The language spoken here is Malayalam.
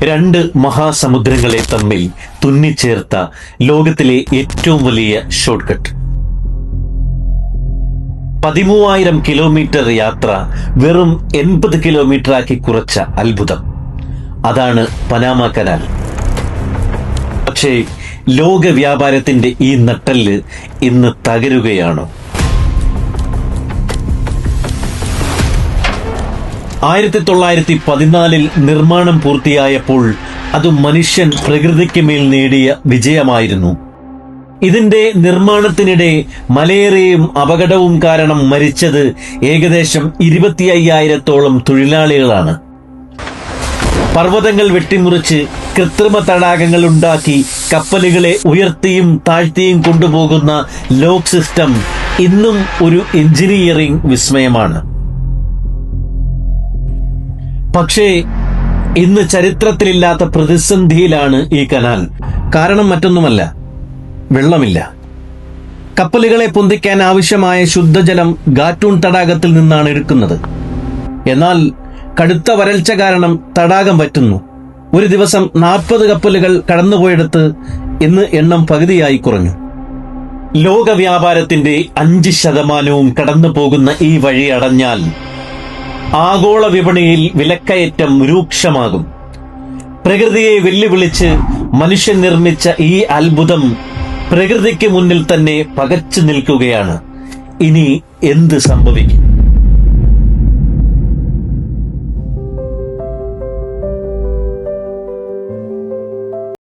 രണ്ട് മഹാസമുദ്രങ്ങളെ തമ്മിൽ തുന്നിച്ചേർത്ത ലോകത്തിലെ ഏറ്റവും വലിയ ഷോർട്ട് കട്ട്. 13,000 കിലോമീറ്റർ യാത്ര വെറും 80 കിലോമീറ്റർ ആക്കി കുറച്ച അത്ഭുതം. അതാണ് പനാമ കനാൽ. പക്ഷേ ലോക വ്യാപാരത്തിന്റെ ഈ നട്ടെല്ല് ഇന്ന് തകരുകയാണോ? 1914 നിർമ്മാണം പൂർത്തിയായപ്പോൾ അത് മനുഷ്യൻ പ്രകൃതിക്ക് മേൽ നേടിയ വിജയമായിരുന്നു. ഇതിന്റെ നിർമ്മാണത്തിനിടെ മലേറിയയും അപകടവും കാരണം മരിച്ചത് ഏകദേശം 25,000-ഓളം തൊഴിലാളികളാണ്. പർവ്വതങ്ങൾ വെട്ടിമുറിച്ച് കൃത്രിമ തടാകങ്ങൾ ഉണ്ടാക്കി കപ്പലുകളെ ഉയർത്തിയും താഴ്ത്തിയും കൊണ്ടുപോകുന്ന ലോക്ക് സിസ്റ്റം ഇന്നും ഒരു എഞ്ചിനീയറിംഗ് വിസ്മയമാണ്. പക്ഷേ ഇന്ന് ചരിത്രത്തിലില്ലാത്ത പ്രതിസന്ധിയിലാണ് ഈ കനാൽ. കാരണം മറ്റൊന്നുമല്ല, വെള്ളമില്ല. കപ്പലുകളെ പൊന്തിക്കാൻ ആവശ്യമായ ശുദ്ധജലം ഗാറ്റൂൺ തടാകത്തിൽ നിന്നാണ് എടുക്കുന്നത്. എന്നാൽ കടുത്ത വരൾച്ച കാരണം തടാകം വറ്റുന്നു. ഒരു ദിവസം 40 കപ്പലുകൾ കടന്നുപോയെടുത്ത് ഇന്ന് എണ്ണം പകുതിയായി കുറഞ്ഞു. ലോക വ്യാപാരത്തിന്റെ 5% കടന്നു പോകുന്ന ഈ വഴി അടഞ്ഞാൽ ആഗോള വിപണിയിൽ വിലക്കയറ്റം രൂക്ഷമാകും. പ്രകൃതിയെ വെല്ലുവിളിച്ച് മനുഷ്യൻ നിർമ്മിച്ച ഈ അത്ഭുതം പ്രകൃതിക്ക് മുന്നിൽ തന്നെ പകച്ചു നിൽക്കുകയാണ്. ഇനി എന്ത് സംഭവിക്കും?